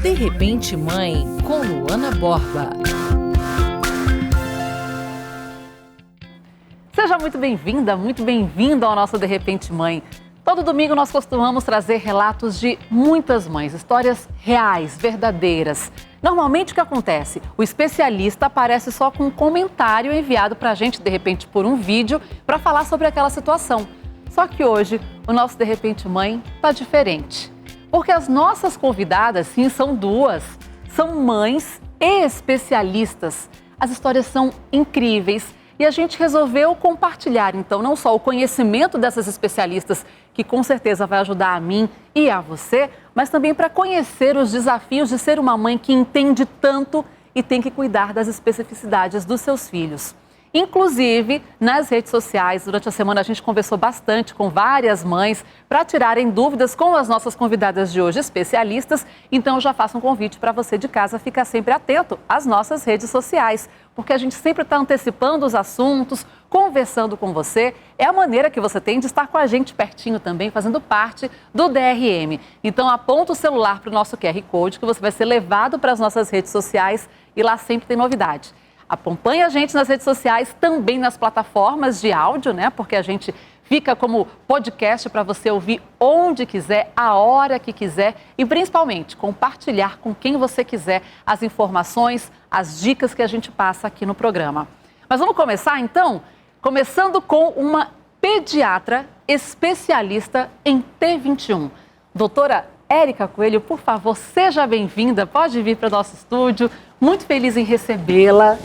De Repente Mãe, com Luana Borba. Seja muito bem-vinda, muito bem-vindo ao nosso De Repente Mãe. Todo domingo nós costumamos trazer relatos de muitas mães, histórias reais, verdadeiras. Normalmente o que acontece? O especialista aparece só com um comentário enviado para a gente, de repente, por um vídeo, para falar sobre aquela situação. Só que hoje o nosso De Repente Mãe está diferente. Porque as nossas convidadas, sim, são duas. São mães e especialistas. As histórias são incríveis e a gente resolveu compartilhar, então, não só o conhecimento dessas especialistas, que com certeza vai ajudar a mim e a você, mas também para conhecer os desafios de ser uma mãe que entende tanto e tem que cuidar das especificidades dos seus filhos. Inclusive, nas redes sociais, durante a semana a gente conversou bastante com várias mães para tirarem dúvidas com as nossas convidadas de hoje, especialistas. Então, eu já faço um convite para você de casa ficar sempre atento às nossas redes sociais, porque a gente sempre está antecipando os assuntos, conversando com você. É a maneira que você tem de estar com a gente pertinho também, fazendo parte do DRM. Então, aponta o celular para o nosso QR Code, que você vai ser levado para as nossas redes sociais e lá sempre tem novidade. Acompanhe a gente nas redes sociais, também nas plataformas de áudio, né? Porque a gente fica como podcast para você ouvir onde quiser, a hora que quiser e principalmente compartilhar com quem você quiser as informações, as dicas que a gente passa aqui no programa. Mas vamos começar então? Começando com uma pediatra especialista em T21. Doutora Érica Coelho, por favor, seja bem-vinda, pode vir para o nosso estúdio. Muito feliz em recebê-la.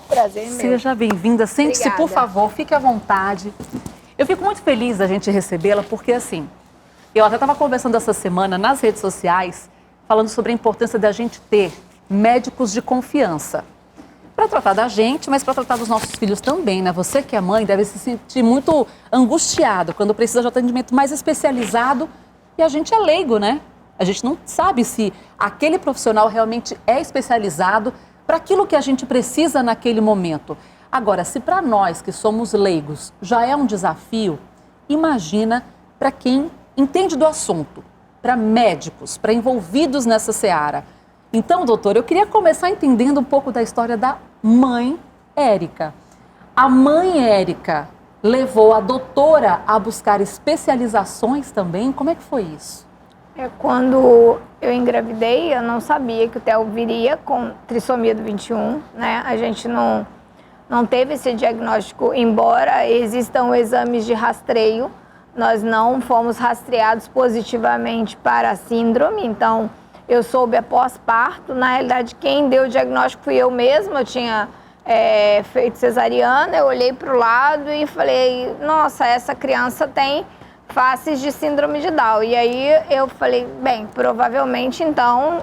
Prazer meu. Seja bem-vinda. Sente-se, por favor, fique à vontade. Eu fico muito feliz da gente recebê-la porque, assim, eu até estava conversando essa semana nas redes sociais, falando sobre a importância da gente ter médicos de confiança. Para tratar da gente, mas para tratar dos nossos filhos também, né? Você que é mãe deve se sentir muito angustiado quando precisa de atendimento mais especializado e a gente é leigo, né? A gente não sabe se aquele profissional realmente é especializado para aquilo que a gente precisa naquele momento. Agora, se para nós que somos leigos já é um desafio, imagina para quem entende do assunto, para médicos, para envolvidos nessa seara. Então, doutora, eu queria começar entendendo um pouco da história da mãe Érica. A mãe Érica levou a doutora a buscar especializações também? Como é que foi isso? Quando eu engravidei, eu não sabia que o Theo viria com trissomia do 21, né? A gente não teve esse diagnóstico, embora existam exames de rastreio, nós não fomos rastreados positivamente para a síndrome, então eu soube após parto. Na realidade, quem deu o diagnóstico fui eu mesma, eu tinha feito cesariana, eu olhei para o lado e falei, nossa, essa criança tem faces de síndrome de Down. E aí eu falei, bem, provavelmente então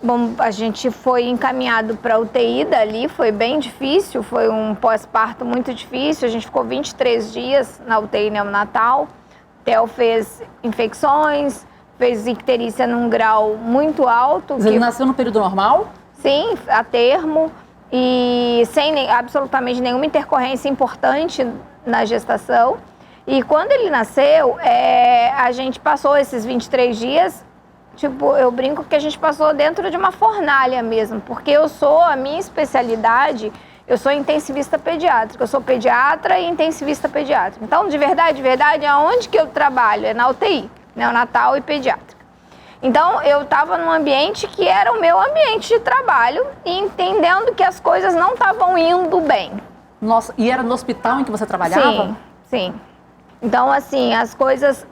bom, a gente foi encaminhado para a UTI dali, foi bem difícil, foi um pós-parto muito difícil, a gente ficou 23 dias na UTI neonatal. Theo fez infecções, fez icterícia num grau muito alto. Mas ele nasceu no período normal? Sim, a termo e sem absolutamente nenhuma intercorrência importante na gestação. E quando ele nasceu, a gente passou esses 23 dias, tipo, eu brinco que a gente passou dentro de uma fornalha mesmo, porque a minha especialidade, eu sou intensivista pediátrica, eu sou pediatra e intensivista pediátrica. Então, de verdade, aonde que eu trabalho? É na UTI, neonatal e pediátrica. Então, eu estava num ambiente que era o meu ambiente de trabalho e entendendo que as coisas não estavam indo bem. Nossa, e era no hospital em que você trabalhava? Sim. Então, assim, as coisas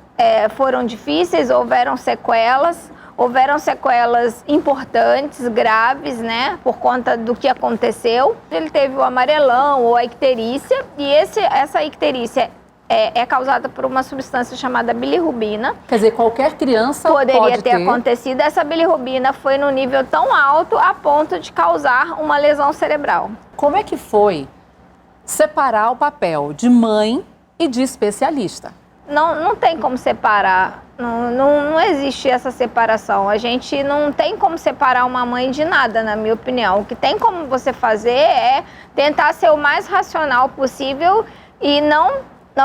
foram difíceis, houveram sequelas importantes, graves, né, por conta do que aconteceu. Ele teve o amarelão ou a icterícia, e essa icterícia é causada por uma substância chamada bilirrubina. Quer dizer, qualquer criança poderia ter acontecido. Essa bilirrubina foi no nível tão alto a ponto de causar uma lesão cerebral. Como é que foi separar o papel de mãe e de especialista? Não tem como separar, não existe essa separação. A gente não tem como separar uma mãe de nada, na minha opinião. O que tem como você fazer é tentar ser o mais racional possível e não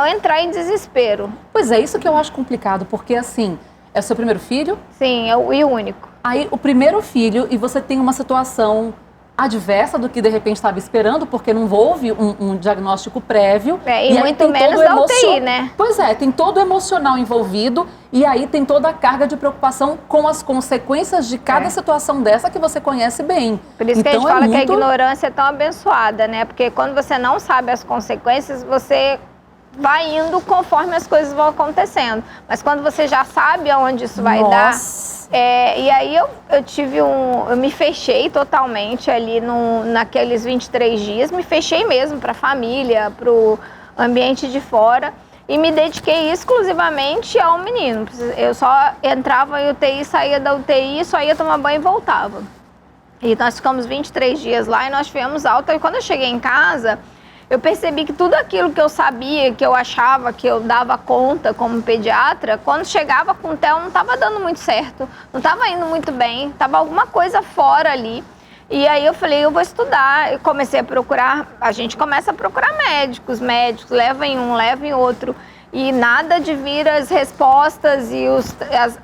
entrar em desespero. Pois é, isso que eu acho complicado, porque assim, É o seu primeiro filho? Sim, e o único. Aí, o primeiro filho, e você tem uma situação adversa do que de repente estava esperando, porque não houve um diagnóstico prévio. E muito menos da UTI, né? Pois é, tem todo o emocional envolvido e aí tem toda a carga de preocupação com as consequências de cada situação dessa que você conhece bem. Por isso que a gente fala que a ignorância é tão abençoada, né? Porque quando você não sabe as consequências, você vai indo conforme as coisas vão acontecendo. Mas quando você já sabe aonde isso vai dar... e aí eu me fechei totalmente ali naqueles 23 dias, me fechei mesmo para a família, para o ambiente de fora e me dediquei exclusivamente ao menino. Eu só entrava em UTI, saía da UTI, só ia tomar banho e voltava. E nós ficamos 23 dias lá e nós tivemos alta. E quando eu cheguei em casa, eu percebi que tudo aquilo que eu sabia, que eu achava que eu dava conta como pediatra, quando chegava com o Theo não estava dando muito certo, não estava indo muito bem, estava alguma coisa fora ali. E aí eu falei, eu vou estudar, eu comecei a procurar, a gente começa a procurar médicos, leva em um, leva em outro. E nada de vir as respostas e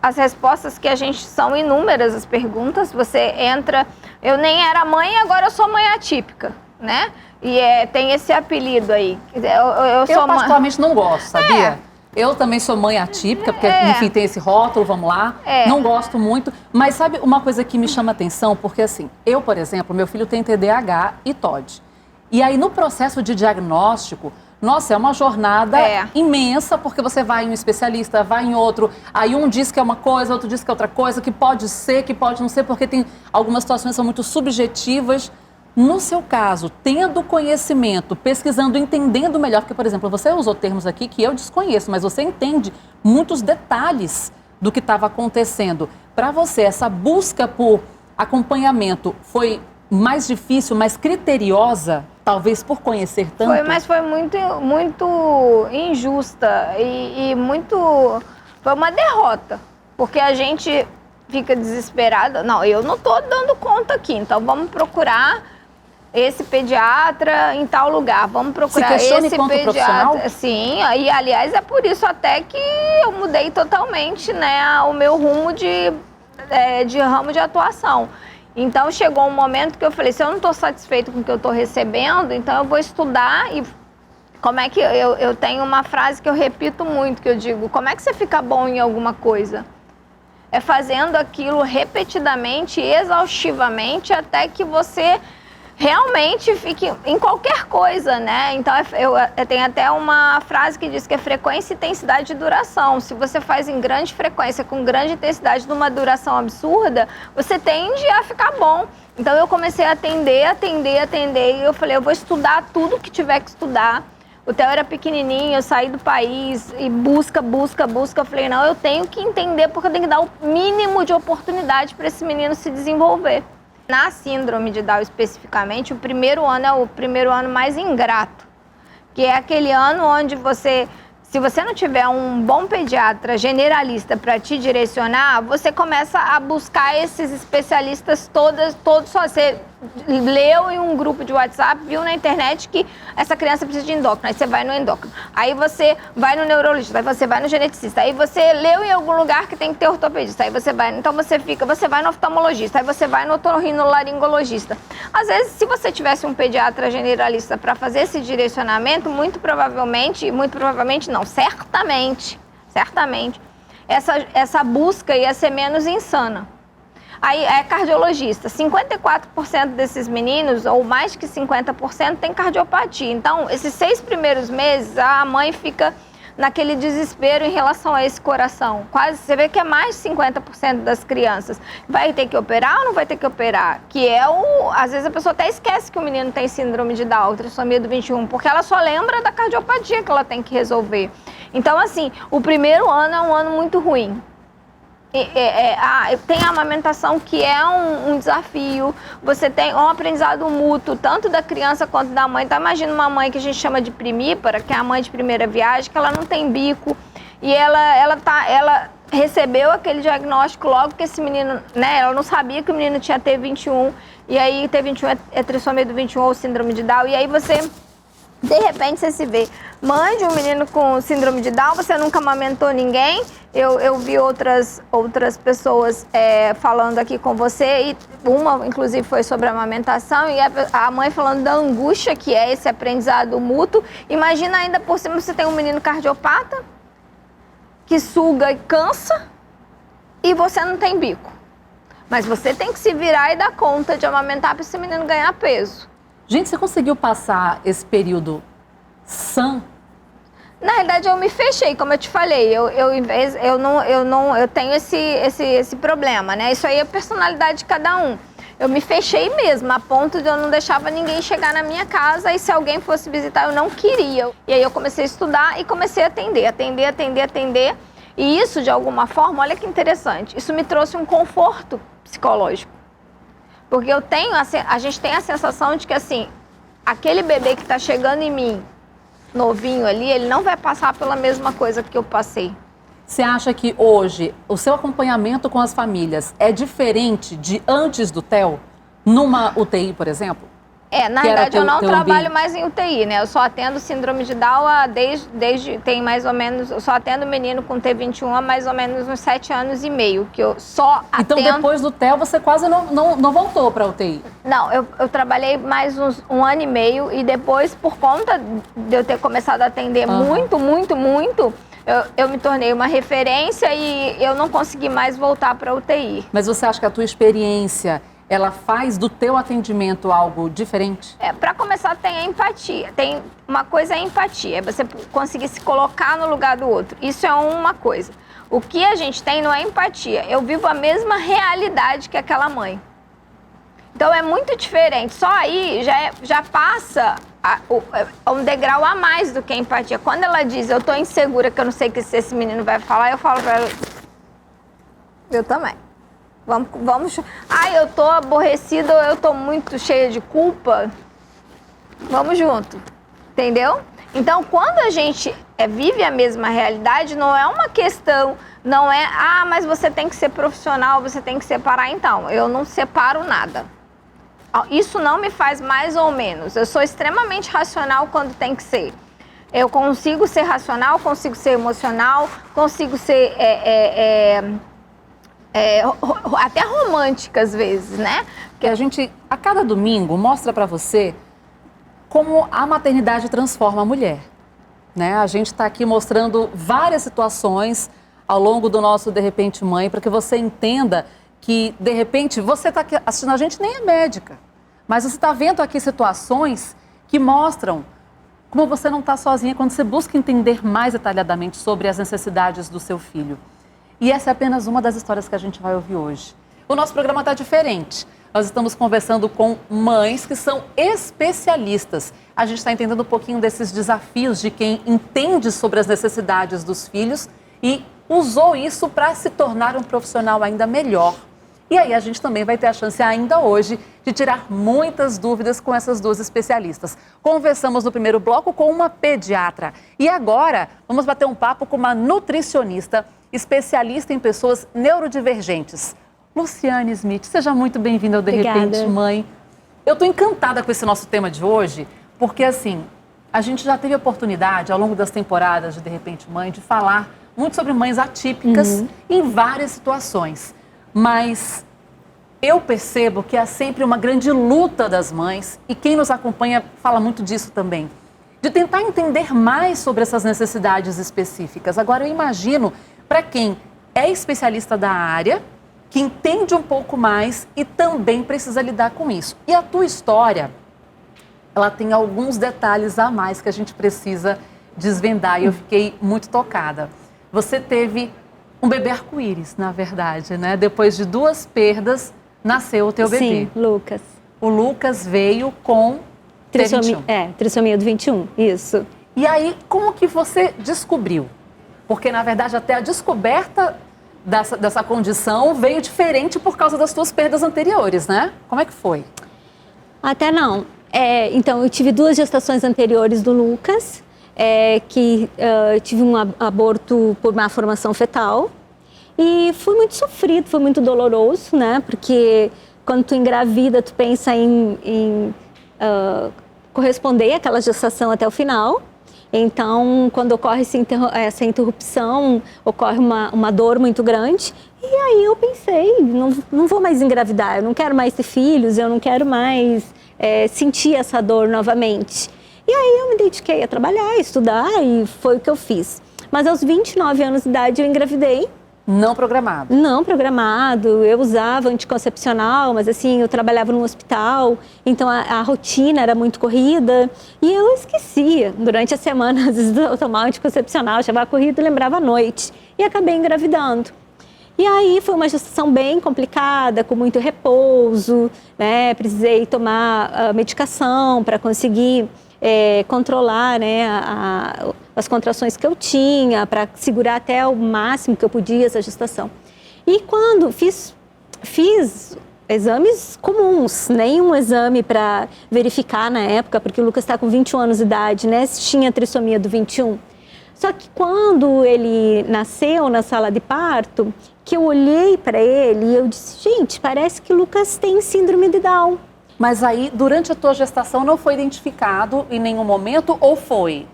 as respostas que a gente são inúmeras, as perguntas, você entra, eu nem era mãe, agora eu sou mãe atípica, né? E tem esse apelido aí. Eu particularmente não gosto, sabia? Eu também sou mãe atípica, porque, enfim, tem esse rótulo, vamos lá. Não gosto muito. Mas sabe uma coisa que me chama atenção? Porque, assim, eu, por exemplo, meu filho tem TDAH e TOD. E aí, no processo de diagnóstico, nossa, é uma jornada imensa, porque você vai em um especialista, vai em outro, aí um diz que é uma coisa, outro diz que é outra coisa, que pode ser, que pode não ser, porque tem algumas situações que são muito subjetivas. No seu caso, tendo conhecimento, pesquisando, entendendo melhor, porque, por exemplo, você usou termos aqui que eu desconheço, mas você entende muitos detalhes do que estava acontecendo. Para você, essa busca por acompanhamento foi mais difícil, mais criteriosa, talvez por conhecer tanto? Foi, mas foi muito injusta e muito... Foi uma derrota, porque a gente fica desesperada. Não, eu não estou dando conta aqui, então vamos procurar esse pediatra em tal lugar, vamos procurar esse pediatra. Sim, e aliás é por isso até que eu mudei totalmente, né, o meu rumo de ramo de atuação. Então chegou um momento que eu falei, se eu não estou satisfeito com o que eu estou recebendo, então eu vou estudar. E como é que eu tenho uma frase que eu repito muito, que eu digo, como é que você fica bom em alguma coisa? É fazendo aquilo repetidamente, exaustivamente, até que você realmente fique em qualquer coisa, né? Então, eu tenho até uma frase que diz que é frequência, intensidade e duração. Se você faz em grande frequência, com grande intensidade, numa duração absurda, você tende a ficar bom. Então, eu comecei a atender, e eu falei, eu vou estudar tudo que tiver que estudar. O Theo era pequenininho, eu saí do país e busca. Eu falei, não, eu tenho que entender, porque eu tenho que dar o mínimo de oportunidade para esse menino se desenvolver. Na síndrome de Down especificamente, o primeiro ano é o primeiro ano mais ingrato, que é aquele ano onde você, se você não tiver um bom pediatra generalista para te direcionar, você começa a buscar esses especialistas todos só. Você leu em um grupo de WhatsApp, viu na internet que essa criança precisa de endócrino, aí você vai no endócrino, aí você vai no neurologista, aí você vai no geneticista, aí você leu em algum lugar que tem que ter ortopedista, aí você vai, então você vai no oftalmologista, aí você vai no otorrinolaringologista. Às vezes, se você tivesse um pediatra generalista para fazer esse direcionamento, certamente, essa busca ia ser menos insana. Aí é cardiologista, 54% desses meninos, ou mais que 50%, tem cardiopatia. Então, esses 6 primeiros meses, a mãe fica naquele desespero em relação a esse coração. Quase, você vê que é mais de 50% das crianças. Vai ter que operar ou não vai ter que operar? Que às vezes a pessoa até esquece que o menino tem síndrome de Down, trissomia do 21, porque ela só lembra da cardiopatia que ela tem que resolver. Então, assim, o primeiro ano é um ano muito ruim. Tem a amamentação, que é um desafio. Você tem um aprendizado mútuo, tanto da criança quanto da mãe. Então, imagina uma mãe que a gente chama de primípara, que é a mãe de primeira viagem, que ela não tem bico. E ela recebeu aquele diagnóstico logo que esse menino, né? Ela não sabia que o menino tinha T21. E aí, T21 é trissomia do 21 ou síndrome de Down. E aí você... De repente você se vê mãe de um menino com síndrome de Down, você nunca amamentou ninguém Eu vi outras pessoas falando aqui com você, e uma, inclusive, foi sobre a amamentação, e a mãe falando da angústia que é esse aprendizado mútuo. Imagina ainda por cima você tem um menino cardiopata, que suga e cansa, e você não tem bico. Mas você tem que se virar e dar conta de amamentar para esse menino ganhar peso. Gente, você conseguiu passar esse período sã? Na realidade, eu me fechei, como eu te falei. Eu tenho esse problema, né? Isso aí é a personalidade de cada um. Eu me fechei mesmo, a ponto de eu não deixava ninguém chegar na minha casa, e se alguém fosse visitar, eu não queria. E aí eu comecei a estudar e comecei a atender. E isso, de alguma forma, olha que interessante, isso me trouxe um conforto psicológico. Porque a gente tem a sensação de que, assim, aquele bebê que está chegando em mim, novinho ali, ele não vai passar pela mesma coisa que eu passei. Você acha que hoje o seu acompanhamento com as famílias é diferente de antes do TEL? Numa UTI, por exemplo? Na verdade, eu não trabalho mais em UTI, né? Eu só atendo síndrome de Down desde tem mais ou menos, eu só atendo menino com T21 há mais ou menos uns 7 anos e meio, que eu só atendo. Então, depois do TEL, você quase não voltou para a UTI? Não, eu trabalhei mais uns 1 ano e meio, e depois, por conta de eu ter começado a atender muito, eu me tornei uma referência e eu não consegui mais voltar para a UTI. Mas você acha que a tua experiência, ela faz do teu atendimento algo diferente? Para começar, tem a empatia. Tem uma coisa, é a empatia, é você conseguir se colocar no lugar do outro. Isso é uma coisa. O que a gente tem não é empatia. Eu vivo a mesma realidade que aquela mãe. Então é muito diferente. Só aí já passa um degrau a mais do que a empatia. Quando ela diz, eu tô insegura, que eu não sei o que esse menino vai falar, eu falo pra ela, eu também. Vamos. Ai, eu tô aborrecida ou eu tô muito cheia de culpa. Vamos junto. Entendeu? Então, quando a gente vive a mesma realidade, não é uma questão, não é, mas você tem que ser profissional, você tem que separar. Então, eu não separo nada. Isso não me faz mais ou menos. Eu sou extremamente racional quando tem que ser. Eu consigo ser racional, consigo ser emocional, consigo ser até romântica às vezes, né? Porque a gente, a cada domingo, mostra pra você como a maternidade transforma a mulher, né? A gente está aqui mostrando várias situações ao longo do nosso De Repente Mãe, para que você entenda que, de repente, você está aqui assistindo a gente, nem é médica, mas você está vendo aqui situações que mostram como você não está sozinha quando você busca entender mais detalhadamente sobre as necessidades do seu filho. E essa é apenas uma das histórias que a gente vai ouvir hoje. O nosso programa está diferente. Nós estamos conversando com mães que são especialistas. A gente está entendendo um pouquinho desses desafios de quem entende sobre as necessidades dos filhos e usou isso para se tornar um profissional ainda melhor. E aí a gente também vai ter a chance ainda hoje de tirar muitas dúvidas com essas duas especialistas. Conversamos no primeiro bloco com uma pediatra. E agora vamos bater um papo com uma nutricionista especialista em pessoas neurodivergentes. Luciane Smith, seja muito bem-vinda ao De Repente Mãe. Eu estou encantada com esse nosso tema de hoje, porque assim, a gente já teve a oportunidade ao longo das temporadas de Repente Mãe de falar muito sobre mães atípicas em várias situações. Mas eu percebo que há sempre uma grande luta das mães, e quem nos acompanha fala muito disso também, de tentar entender mais sobre essas necessidades específicas. Agora eu imagino para quem é especialista da área, que entende um pouco mais e também precisa lidar com isso. E a tua história, ela tem alguns detalhes a mais que a gente precisa desvendar, e eu fiquei muito tocada. Você teve um bebê arco-íris, na verdade, né? Depois de 2 perdas, nasceu o teu bebê. Sim, Lucas. O Lucas veio com trissomia do 21, isso. E aí, como que você descobriu? Porque, na verdade, até a descoberta dessa condição veio diferente por causa das tuas perdas anteriores, né? Como é que foi? Até não. Então, eu tive 2 gestações anteriores do Lucas, que tive um aborto por má formação fetal. E foi muito sofrido, foi muito doloroso, né? Porque quando tu engravida, tu pensa em corresponder àquela gestação até o final. Então, quando ocorre essa interrupção, ocorre uma dor muito grande. E aí eu pensei, não vou mais engravidar, eu não quero mais ter filhos, eu não quero mais sentir essa dor novamente. E aí eu me dediquei a trabalhar, a estudar, e foi o que eu fiz. Mas aos 29 anos de idade eu engravidei. Não programado? Não programado, eu usava anticoncepcional, mas assim, eu trabalhava num hospital, então a rotina era muito corrida e eu esquecia. Durante a semana, às vezes eu tomava anticoncepcional, chamava corrida e lembrava à noite. E acabei engravidando. E aí foi uma gestação bem complicada, com muito repouso, né? Precisei tomar medicação para conseguir controlar, né, as contrações que eu tinha, para segurar até o máximo que eu podia essa gestação. E quando fiz exames comuns, nenhum exame para verificar na época, porque o Lucas está com 21 anos de idade, né, se tinha trissomia do 21. Só que quando ele nasceu na sala de parto, que eu olhei para ele e eu disse, gente, parece que o Lucas tem síndrome de Down. Mas aí, durante a tua gestação, não foi identificado em nenhum momento ou foi?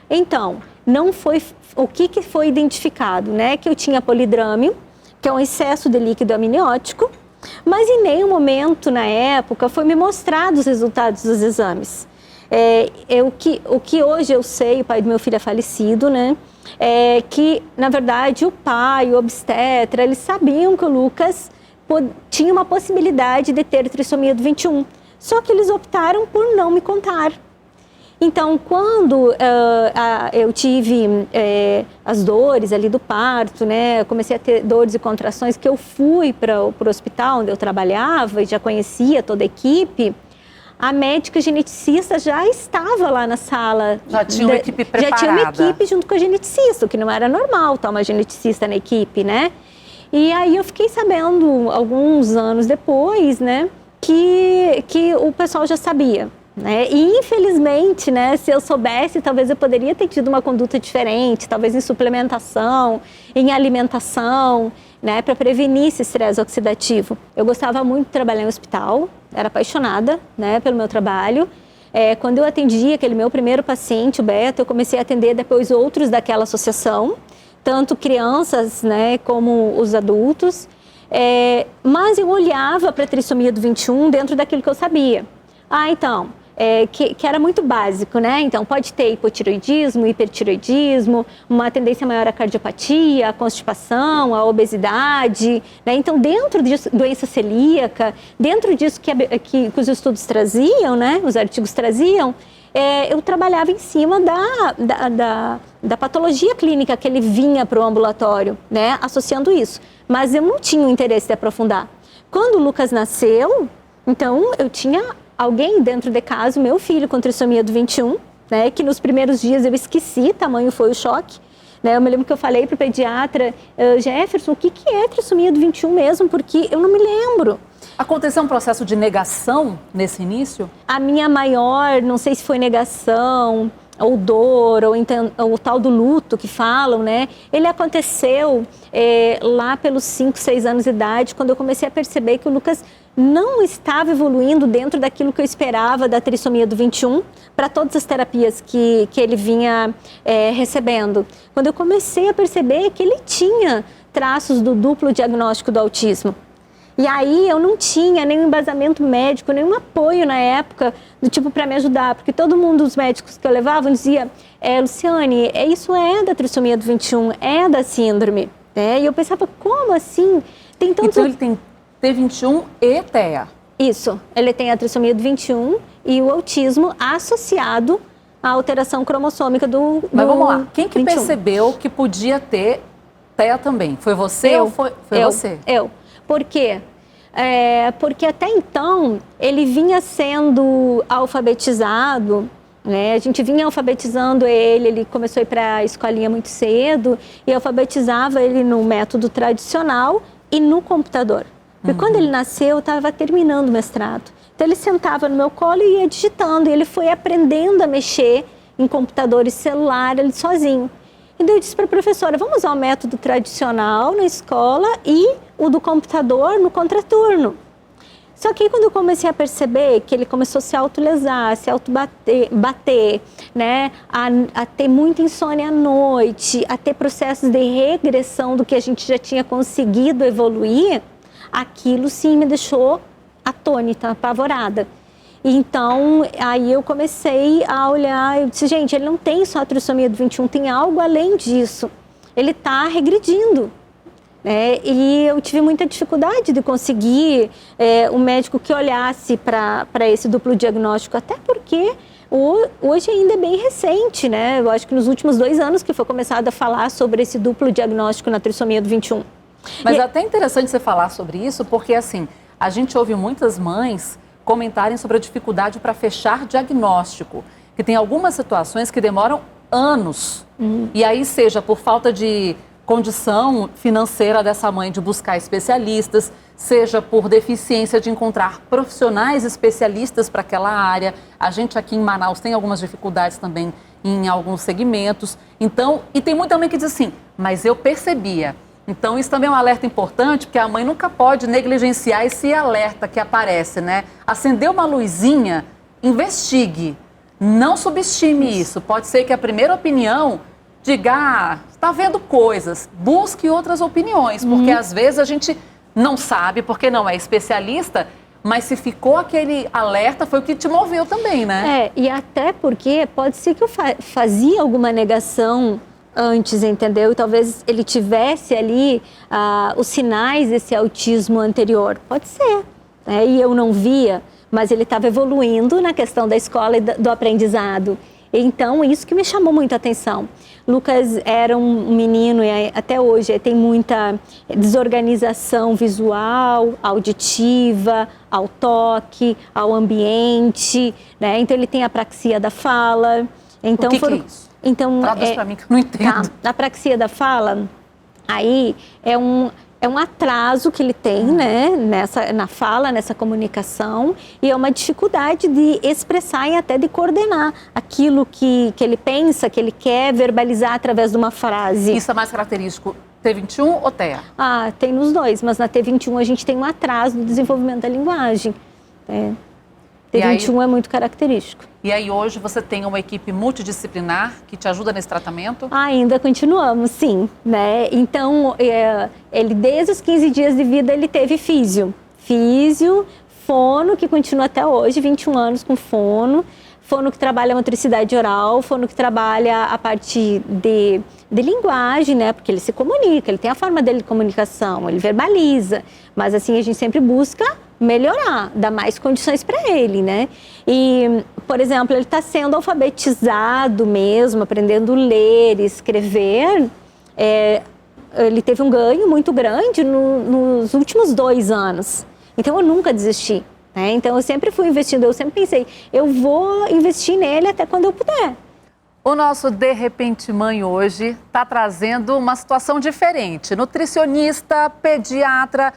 Então, não foi. O que foi identificado, né? Que eu tinha polidrame, que é um excesso de líquido amniótico, mas em nenhum momento na época foi me mostrado os resultados dos exames. O que hoje eu sei, o pai do meu filho é falecido, né? Que, na verdade, o pai, o obstetra, eles sabiam que o Lucas tinha uma possibilidade de ter trissomia do 21, só que eles optaram por não me contar. Então, quando eu tive as dores ali do parto, né, eu comecei a ter dores e contrações, que eu fui para o hospital onde eu trabalhava e já conhecia toda a equipe, a médica geneticista já estava lá na sala. Já tinha uma equipe preparada. Já tinha uma equipe junto com a geneticista, o que não era normal estar uma geneticista na equipe, né? E aí eu fiquei sabendo, alguns anos depois, né, que o pessoal já sabia, né? E infelizmente, né, se eu soubesse, talvez eu poderia ter tido uma conduta diferente, talvez em suplementação, em alimentação, né, para prevenir esse estresse oxidativo. Eu gostava muito de trabalhar em hospital, era apaixonada, né, pelo meu trabalho. Quando eu atendi aquele meu primeiro paciente, o Beto, eu comecei a atender depois outros daquela associação, tanto crianças, né, como os adultos, mas eu olhava para a trissomia do 21 dentro daquilo que eu sabia. Então, que era muito básico, né? Então, pode ter hipotireoidismo, hipertireoidismo, uma tendência maior à cardiopatia, à constipação, à obesidade, né? Então, dentro disso, doença celíaca, dentro disso que os estudos traziam, né? Os artigos traziam, eu trabalhava em cima da patologia clínica que ele vinha para o ambulatório, né, associando isso. Mas eu não tinha o interesse de aprofundar. Quando o Lucas nasceu, então eu tinha alguém dentro de casa, o meu filho com trissomia do 21, né, que nos primeiros dias eu esqueci, tamanho foi o choque. Né, eu me lembro que eu falei para o pediatra, Jefferson, o que é trissomia do 21 mesmo? Porque eu não me lembro. Aconteceu um processo de negação nesse início? A minha maior, não sei se foi negação, ou dor, ou o tal do luto que falam, né? Ele aconteceu lá pelos 5, 6 anos de idade, quando eu comecei a perceber que o Lucas não estava evoluindo dentro daquilo que eu esperava da trissomia do 21, para todas as terapias que ele vinha recebendo. Quando eu comecei a perceber que ele tinha traços do duplo diagnóstico do autismo. E aí eu não tinha nenhum embasamento médico, nenhum apoio na época, do tipo para me ajudar, porque todo mundo, os médicos que eu levava, dizia, Luciane, isso é da trissomia do 21, é da síndrome. E eu pensava, como assim? Tem tantos... Então ele tem T21 e TEA. Isso, ele tem a trissomia do 21 e o autismo associado à alteração cromossômica do Mas vamos lá, quem que 21. percebeu que podia ter TEA também? Foi você ou foi você? Eu. Por quê? Porque até então ele vinha sendo alfabetizado, né? A gente vinha alfabetizando ele começou a ir para a escolinha muito cedo e alfabetizava ele no método tradicional e no computador. E quando ele nasceu, eu estava terminando o mestrado. Então ele sentava no meu colo e ia digitando, e ele foi aprendendo a mexer em computador e celular ele sozinho. Então eu disse para a professora, vamos usar o método tradicional na escola e o do computador no contraturno. Só que aí, quando eu comecei a perceber que ele começou a se autolesar, a se bater, né? A ter muita insônia à noite, a ter processos de regressão do que a gente já tinha conseguido evoluir, aquilo sim me deixou atônita, apavorada. Então, aí eu comecei a olhar, eu disse, gente, ele não tem só a trissomia do 21, tem algo além disso. Ele está regredindo. E eu tive muita dificuldade de conseguir um médico que olhasse para esse duplo diagnóstico, até porque hoje ainda é bem recente, né? Eu acho que nos últimos 2 anos que foi começado a falar sobre esse duplo diagnóstico na trissomia do 21. Mas é até interessante você falar sobre isso, porque assim, a gente ouve muitas mães comentarem sobre a dificuldade para fechar diagnóstico, que tem algumas situações que demoram anos, e aí seja por falta de condição financeira dessa mãe de buscar especialistas, seja por deficiência de encontrar profissionais especialistas para aquela área. A gente aqui em Manaus tem algumas dificuldades também em alguns segmentos. Então, e tem muita mãe que diz assim, mas eu percebia. Então, isso também é um alerta importante, porque a mãe nunca pode negligenciar esse alerta que aparece, né? Acendeu uma luzinha, investigue, não subestime isso. Pode ser que a primeira opinião diga, está vendo coisas, busque outras opiniões, porque às vezes a gente não sabe, porque não é especialista, mas se ficou aquele alerta, foi o que te moveu também, né? E até porque pode ser que eu fazia alguma negação antes, entendeu? E talvez ele tivesse ali os sinais desse autismo anterior. Pode ser, né? E eu não via, mas ele estava evoluindo na questão da escola e do aprendizado. Então, isso que me chamou muita atenção. Lucas era um menino, e até hoje tem muita desorganização visual, auditiva, ao toque, ao ambiente, né? Então, ele tem apraxia da fala. Então, o que é isso? Então, traduz para mim que eu não entendo. A apraxia da fala, aí é um atraso que ele tem, né, na fala, nessa comunicação, e é uma dificuldade de expressar e até de coordenar aquilo que ele pensa, que ele quer verbalizar através de uma frase. Isso é mais característico T21 ou TEA? Tem nos dois, mas na T21 a gente tem um atraso no desenvolvimento da linguagem. T21 é muito característico. E aí hoje você tem uma equipe multidisciplinar que te ajuda nesse tratamento? Ainda continuamos, sim, né? Então, ele desde os 15 dias de vida ele teve físio, fono, que continua até hoje, 21 anos com fono que trabalha a motricidade oral, fono que trabalha a parte de linguagem, né? Porque ele se comunica, ele tem a forma dele de comunicação, ele verbaliza, mas assim a gente sempre busca melhorar, dar mais condições para ele, né? E, por exemplo, ele está sendo alfabetizado mesmo, aprendendo a ler, escrever. Ele teve um ganho muito grande nos últimos 2 anos. Então, eu nunca desisti, né? Então, eu sempre fui investindo, eu sempre pensei, eu vou investir nele até quando eu puder. O nosso De Repente Mãe hoje está trazendo uma situação diferente. Nutricionista, pediatra,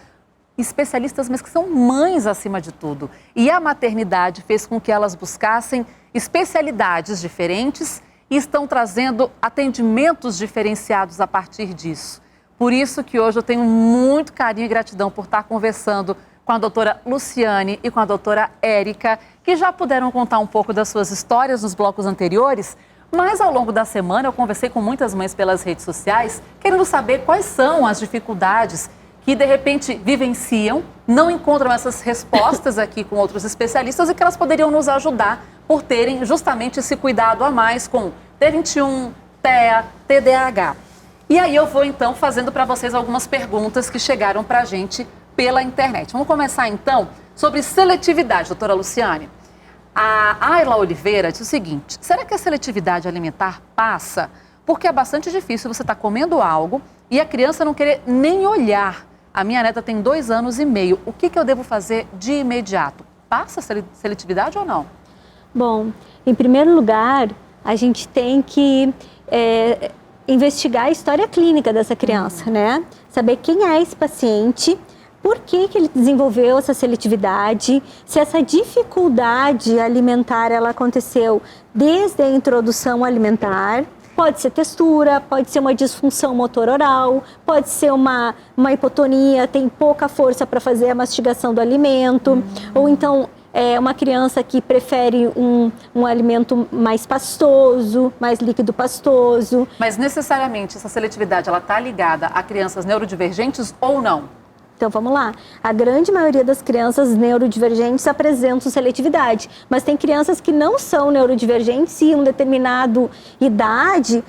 especialistas, mas que são mães acima de tudo. E a maternidade fez com que elas buscassem especialidades diferentes e estão trazendo atendimentos diferenciados a partir disso. Por isso que hoje eu tenho muito carinho e gratidão por estar conversando com a doutora Luciane e com a doutora Érica, que já puderam contar um pouco das suas histórias nos blocos anteriores, mas ao longo da semana eu conversei com muitas mães pelas redes sociais, querendo saber quais são as dificuldades que de repente vivenciam, não encontram essas respostas aqui com outros especialistas e que elas poderiam nos ajudar por terem justamente esse cuidado a mais com T21, TEA, TDAH. E aí eu vou então fazendo para vocês algumas perguntas que chegaram para a gente pela internet. Vamos começar então sobre seletividade, doutora Luciane. A Ayla Oliveira diz o seguinte, será que a seletividade alimentar passa? Porque é bastante difícil você estar comendo algo e a criança não querer nem olhar. A minha neta tem 2 anos e meio. O que eu devo fazer de imediato? Passa a seletividade ou não? Bom, em primeiro lugar, a gente tem que investigar a história clínica dessa criança, né? Saber quem é esse paciente, por que ele desenvolveu essa seletividade, se essa dificuldade alimentar ela aconteceu desde a introdução alimentar, Pode ser textura, pode ser uma disfunção motor oral, pode ser uma hipotonia, tem pouca força para fazer a mastigação do alimento, ou então uma criança que prefere um alimento mais pastoso, mais líquido pastoso. Mas necessariamente essa seletividade, ela está ligada a crianças neurodivergentes ou não? Então, vamos lá. A grande maioria das crianças neurodivergentes apresentam seletividade, mas tem crianças que não são neurodivergentes e em uma determinada idade,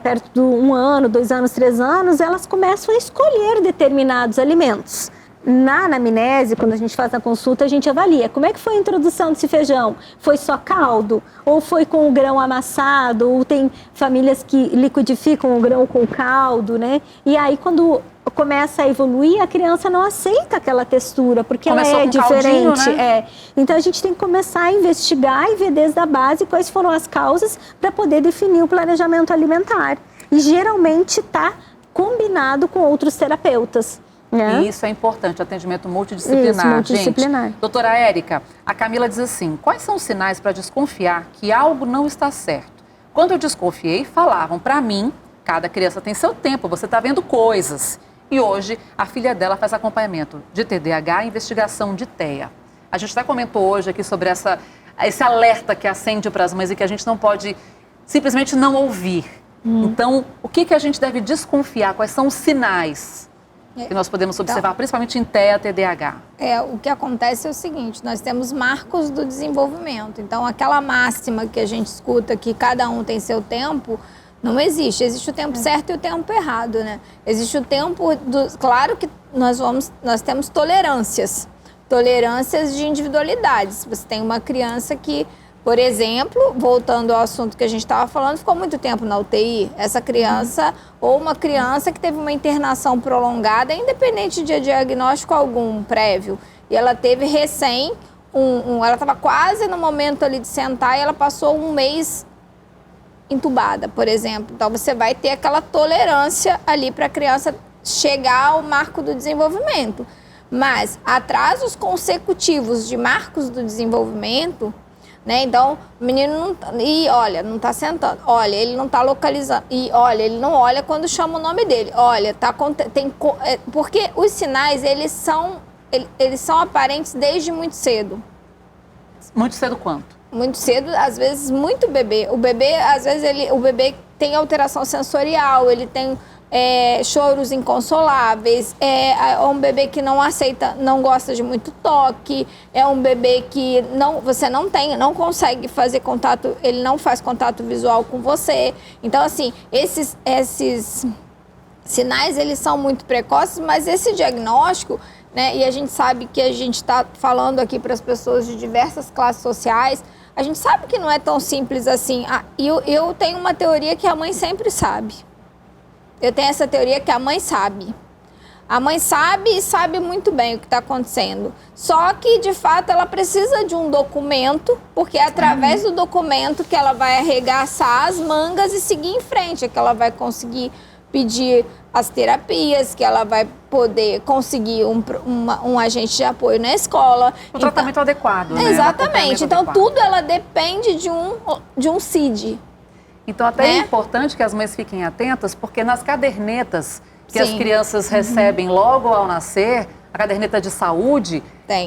perto de 1 ano, 2 anos, 3 anos, elas começam a escolher determinados alimentos. Na anamnese, quando a gente faz a consulta, a gente avalia como é que foi a introdução desse feijão. Foi só caldo? Ou foi com o grão amassado? Ou tem famílias que liquidificam o grão com caldo, né? E aí, quando começa a evoluir, a criança não aceita aquela textura, porque ela é diferente. Caldinho, né? Então, a gente tem que começar a investigar e ver desde a base quais foram as causas para poder definir o planejamento alimentar. E, geralmente, está combinado com outros terapeutas. E isso é importante, atendimento multidisciplinar. Isso, multidisciplinar. Gente, doutora Érica, a Camila diz assim, quais são os sinais para desconfiar que algo não está certo? Quando eu desconfiei, falavam para mim, cada criança tem seu tempo, você está vendo coisas. E hoje, a filha dela faz acompanhamento de TDAH e investigação de TEA. A gente até comentou hoje aqui sobre esse alerta que acende para as mães e que a gente não pode simplesmente não ouvir. Então, o que a gente deve desconfiar? Quais são os sinais que nós podemos observar, principalmente em TEA, TDAH? O que acontece é o seguinte, nós temos marcos do desenvolvimento. Então, aquela máxima que a gente escuta que cada um tem seu tempo, não existe. Existe o tempo certo e o tempo errado, né? Existe o tempo Claro que nós temos tolerâncias de individualidades. Você tem uma criança que, por exemplo, voltando ao assunto que a gente estava falando, ficou muito tempo na UTI. Essa criança, ou uma criança que teve uma internação prolongada, independente de diagnóstico algum prévio, e ela teve recém, ela estava quase no momento ali de sentar e ela passou 1 mês entubada, por exemplo. Então, você vai ter aquela tolerância ali para a criança chegar ao marco do desenvolvimento. Mas atrasos consecutivos de marcos do desenvolvimento, né? Então, o menino não está sentando. Olha, ele não está localizando. E olha, ele não olha quando chama o nome dele. Olha, porque os sinais, eles são aparentes desde muito cedo. Muito cedo quanto? Muito cedo, às vezes muito bebê. O bebê, às vezes, o bebê tem alteração sensorial, ele tem choros inconsoláveis, é um bebê que não aceita, não gosta de muito toque, é um bebê que você não consegue fazer contato, ele não faz contato visual com você. Então, assim, esses sinais, eles são muito precoces, mas esse diagnóstico, né, e a gente sabe que a gente está falando aqui para as pessoas de diversas classes sociais, a gente sabe que não é tão simples assim. Eu tenho uma teoria que a mãe sempre sabe. Eu tenho essa teoria que a mãe sabe. A mãe sabe e sabe muito bem o que está acontecendo. Só que, de fato, ela precisa de um documento, porque é através do documento que ela vai arregaçar as mangas e seguir em frente, é que ela vai conseguir pedir as terapias, que ela vai poder conseguir um agente de apoio na escola. O tratamento adequado, né? Exatamente. Então, tudo ela depende de um CID. Então, até é importante que as mães fiquem atentas, porque nas cadernetas que as crianças recebem logo ao nascer, a caderneta de saúde,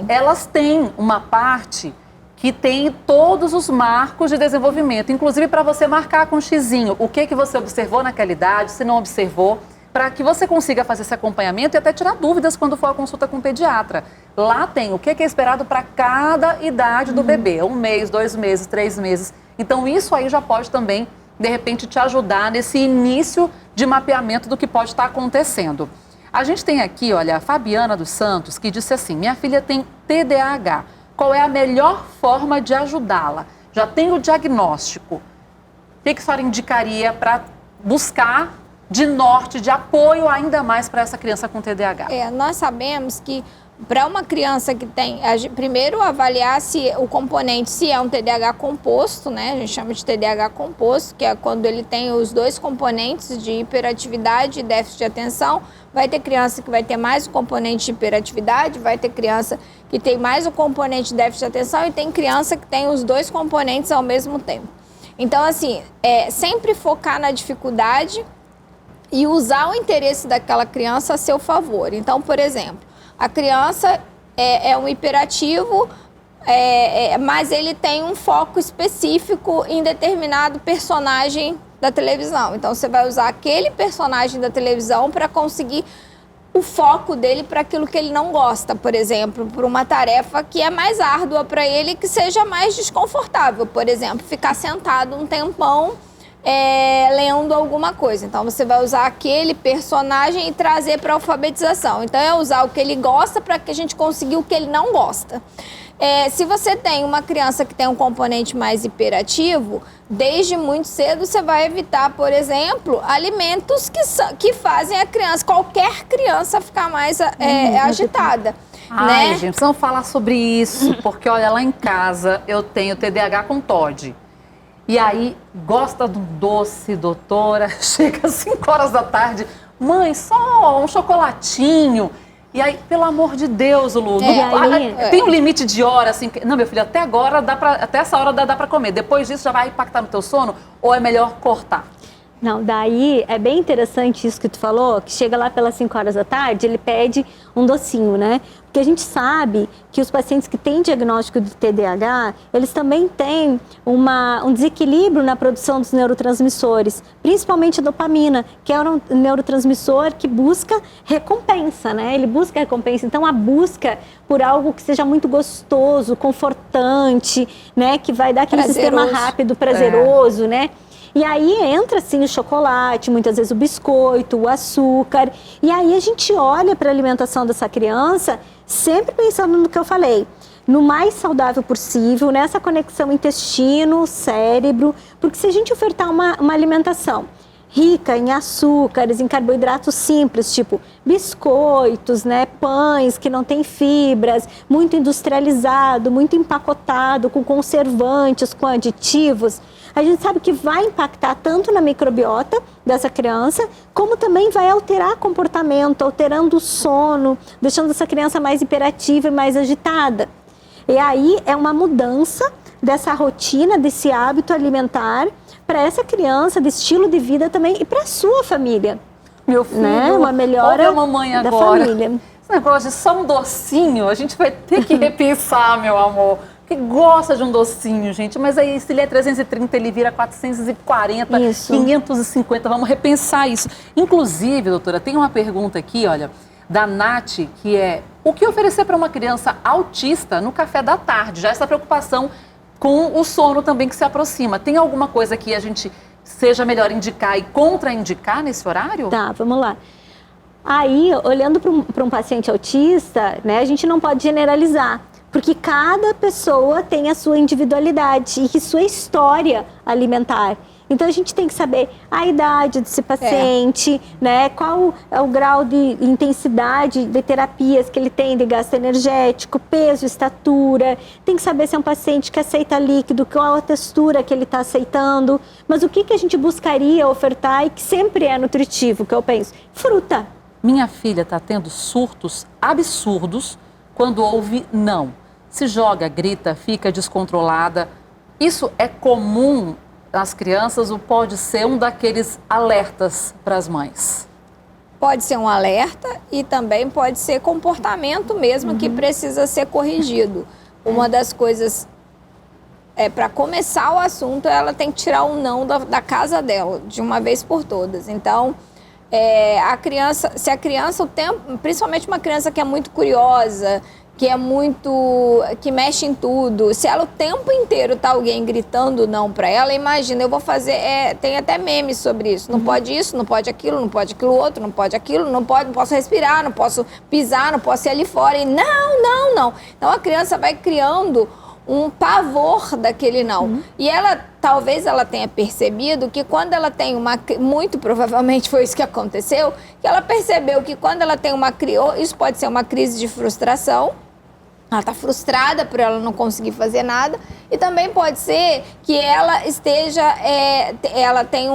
elas têm uma parte que tem todos os marcos de desenvolvimento, inclusive para você marcar com um xizinho o que você observou naquela idade, se não observou, para que você consiga fazer esse acompanhamento e até tirar dúvidas quando for a consulta com o pediatra. Lá tem o que é esperado para cada idade do bebê, 1 mês, 2 meses, 3 meses. Então, isso aí já pode também, de repente, te ajudar nesse início de mapeamento do que pode estar acontecendo. A gente tem aqui, olha, a Fabiana dos Santos, que disse assim, minha filha tem TDAH, qual é a melhor forma de ajudá-la? Já tem o diagnóstico. O que a senhora indicaria para buscar de norte, de apoio ainda mais para essa criança com TDAH? Nós sabemos que para uma criança que tem, primeiro avaliar se o componente, se é um TDAH composto, né? A gente chama de TDAH composto, que é quando ele tem os 2 componentes de hiperatividade e déficit de atenção. Vai ter criança que vai ter mais o componente de hiperatividade, vai ter criança que tem mais o componente de déficit de atenção e tem criança que tem os 2 componentes ao mesmo tempo. Então, assim, sempre focar na dificuldade e usar o interesse daquela criança a seu favor. Então, por exemplo, a criança é um hiperativo, mas ele tem um foco específico em determinado personagem da televisão. Então, você vai usar aquele personagem da televisão para conseguir o foco dele para aquilo que ele não gosta, por exemplo, por uma tarefa que é mais árdua para ele, que seja mais desconfortável. Por exemplo, ficar sentado um tempão lendo alguma coisa. Então, você vai usar aquele personagem e trazer para a alfabetização. Então, é usar o que ele gosta para que a gente consiga o que ele não gosta. Se você tem uma criança que tem um componente mais hiperativo, desde muito cedo você vai evitar, por exemplo, alimentos que fazem a criança, qualquer criança, ficar mais agitada. Ai, né? gente, precisamos falar sobre isso, porque olha, lá em casa eu tenho TDAH com TOD. E aí, gosta do doce, doutora, chega às 5 horas da tarde, mãe, só um chocolatinho. E aí, pelo amor de Deus, Lu, tem um limite de hora, assim, não, meu filho, até agora, até essa hora dá pra comer, depois disso já vai impactar no teu sono, ou é melhor cortar? Não, daí é bem interessante isso que tu falou, que chega lá pelas 5 horas da tarde, ele pede um docinho, né? Porque a gente sabe que os pacientes que têm diagnóstico de TDAH, eles também têm um desequilíbrio na produção dos neurotransmissores, principalmente a dopamina, que é um neurotransmissor que busca recompensa, né? Ele busca recompensa, então a busca por algo que seja muito gostoso, confortante, né? Que vai dar aquele sistema rápido, prazeroso, né? E aí entra, assim, o chocolate, muitas vezes o biscoito, o açúcar. E aí a gente olha para a alimentação dessa criança, sempre pensando no que eu falei, no mais saudável possível, nessa conexão intestino, cérebro. Porque se a gente ofertar uma alimentação rica em açúcares, em carboidratos simples, tipo biscoitos, né, pães que não têm fibras, muito industrializado, muito empacotado, com conservantes, com aditivos, a gente sabe que vai impactar tanto na microbiota dessa criança, como também vai alterar comportamento, alterando o sono, deixando essa criança mais hiperativa e mais agitada. E aí é uma mudança dessa rotina, desse hábito alimentar para essa criança, de estilo de vida também e para a sua família. Meu filho, né? Uma melhora a mamãe da agora. família. Esse negócio de só um docinho, a gente vai ter que repensar, meu amor. Que gosta de um docinho, gente, mas aí se ele é 330, ele vira 440, isso. 550, vamos repensar isso. Inclusive, doutora, tem uma pergunta aqui, olha, da Nath, que é: o que oferecer para uma criança autista no café da tarde? Já essa preocupação com o sono também que se aproxima. Tem alguma coisa que a gente seja melhor indicar e contraindicar nesse horário? Tá, vamos lá. Aí, olhando para um paciente autista, né, a gente não pode generalizar. Porque cada pessoa tem a sua individualidade e sua história alimentar. Então, a gente tem que saber a idade desse paciente, né? Qual é o grau de intensidade de terapias que ele tem de gasto energético, peso, estatura. Tem que saber se é um paciente que aceita líquido, qual a textura que ele está aceitando. Mas o que a gente buscaria ofertar e que sempre é nutritivo, que eu penso? Fruta. Minha filha está tendo surtos absurdos quando ouve não. Se joga, grita, fica descontrolada. Isso é comum nas crianças ou pode ser um daqueles alertas para as mães? Pode ser um alerta e também pode ser comportamento mesmo que precisa ser corrigido. Uma das coisas, para começar o assunto, ela tem que tirar o não da casa dela, de uma vez por todas. Então, a criança, se a criança, principalmente uma criança que é muito curiosa, que mexe em tudo, se ela o tempo inteiro tá alguém gritando não para ela, imagina, eu vou fazer, tem até memes sobre isso, não pode isso, não pode aquilo outro, não pode aquilo, não posso respirar, não posso pisar, não posso ir ali fora, e não. Então a criança vai criando um pavor daquele não. E talvez ela tenha percebido que quando ela tem muito provavelmente foi isso que aconteceu, que ela percebeu que quando ela tem isso pode ser uma crise de frustração, Ela está frustrada por ela não conseguir fazer nada. E também pode ser que ela esteja, ela tem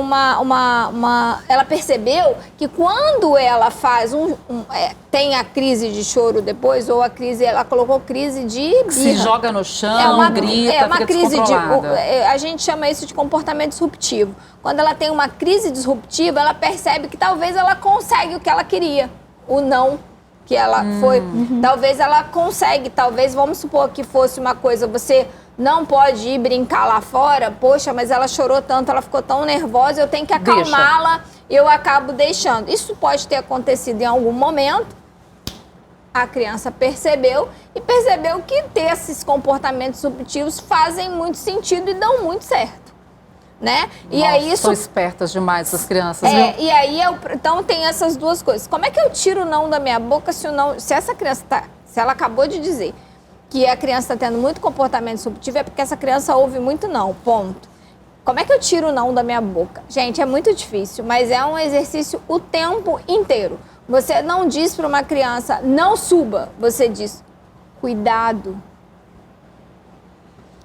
ela percebeu que quando ela faz tem a crise de choro depois, ou ela colocou crise de birra. Se joga no chão, grita, uma fica crise descontrolada. a gente chama isso de comportamento disruptivo. Quando ela tem uma crise disruptiva, ela percebe que talvez ela consegue o que ela queria, o não que ela foi. Talvez ela consegue, talvez, vamos supor que fosse uma coisa, você não pode ir brincar lá fora, poxa, mas ela chorou tanto, ela ficou tão nervosa, eu tenho que acalmá-la, eu acabo deixando. Isso pode ter acontecido em algum momento, a criança percebeu que ter esses comportamentos disruptivos fazem muito sentido e dão muito certo. Né? E Nossa, aí são espertas demais essas crianças, viu? E aí, então tem essas duas coisas. Como é que eu tiro o não da minha boca se essa criança se ela acabou de dizer que a criança está tendo muito comportamento disruptivo, é porque essa criança ouve muito não, ponto. Como é que eu tiro o não da minha boca? Gente, é muito difícil, mas é um exercício o tempo inteiro. Você não diz para uma criança, não suba, você diz, cuidado.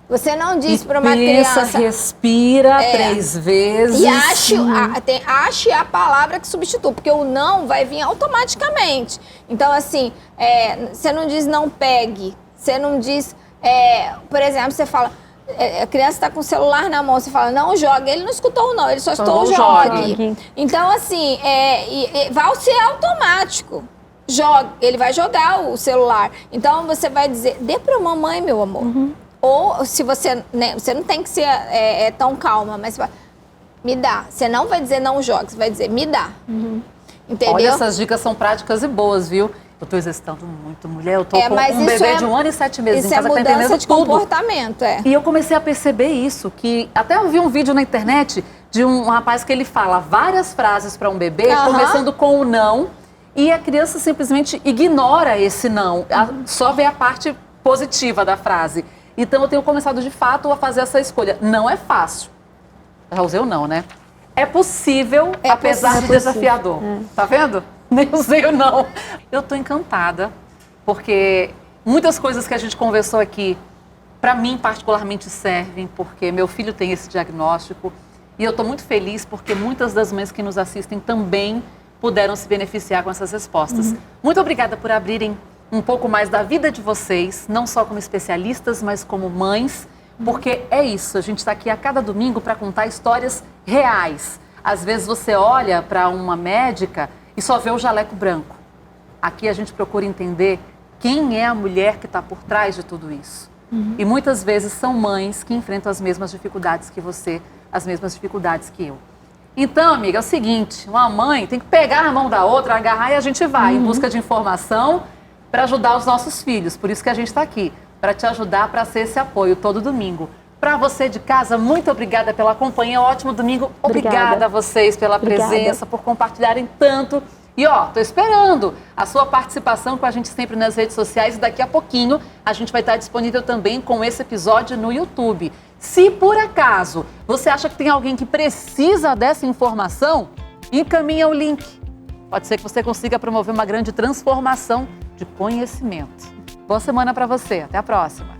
Você não diz para uma criança... Respira 3 vezes. E ache a palavra que substitui, porque o não vai vir automaticamente. Então, assim, você não diz não pegue. Você não diz... por exemplo, você fala... a criança está com o celular na mão, você fala, não joga. Ele não escutou não, ele só escutou jogue. Então, assim, vai ser automático. Ele vai jogar o celular. Então, você vai dizer, dê para a mamãe, meu amor. Ou se você não tem que ser tão calma, mas você vai, me dá. Você não vai dizer não jogue, você vai dizer me dá. Entendeu? Olha, essas dicas são práticas e boas, viu? Eu tô exercitando muito, mulher. Eu tô com um bebê de 1 ano e 7 meses em casa, isso tá entendendo de tudo. Comportamento, E eu comecei a perceber isso, que até eu vi um vídeo na internet de um rapaz que ele fala várias frases para um bebê, começando com o não, e a criança simplesmente ignora esse não, só vê a parte positiva da frase. Então eu tenho começado de fato a fazer essa escolha. Não é fácil. Já usei o não, né? É possível, apesar de desafiador. Tá vendo? Nem usei o não. Eu tô encantada, porque muitas coisas que a gente conversou aqui, para mim particularmente servem, porque meu filho tem esse diagnóstico. E eu tô muito feliz porque muitas das mães que nos assistem também puderam se beneficiar com essas respostas. Muito obrigada por abrirem um pouco mais da vida de vocês, não só como especialistas, mas como mães, porque é isso, a gente está aqui a cada domingo para contar histórias reais. Às vezes você olha para uma médica e só vê o jaleco branco. Aqui a gente procura entender quem é a mulher que está por trás de tudo isso. E muitas vezes são mães que enfrentam as mesmas dificuldades que você, as mesmas dificuldades que eu. Então, amiga, é o seguinte, uma mãe tem que pegar na mão da outra, agarrar e a gente vai em busca de informação para ajudar os nossos filhos. Por isso que a gente está aqui, para te ajudar, para ser esse apoio todo domingo. Para você de casa, muito obrigada pela companhia, ótimo domingo. Obrigada a vocês pela presença, por compartilharem tanto. E ó, tô esperando a sua participação com a gente sempre nas redes sociais. E daqui a pouquinho a gente vai estar disponível também com esse episódio no YouTube. Se por acaso você acha que tem alguém que precisa dessa informação, encaminha o link. Pode ser que você consiga promover uma grande transformação de conhecimento. Boa semana para você. Até a próxima.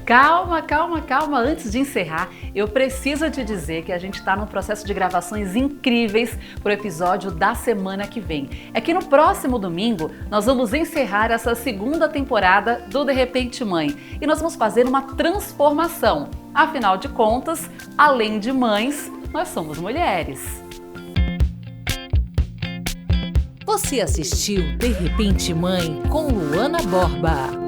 Calma, calma, calma. Antes de encerrar, eu preciso te dizer que a gente está num processo de gravações incríveis para o episódio da semana que vem. É que no próximo domingo nós vamos encerrar essa 2ª temporada do De Repente Mãe e nós vamos fazer uma transformação. Afinal de contas, além de mães, nós somos mulheres. Você assistiu De Repente Mãe com Luana Borba.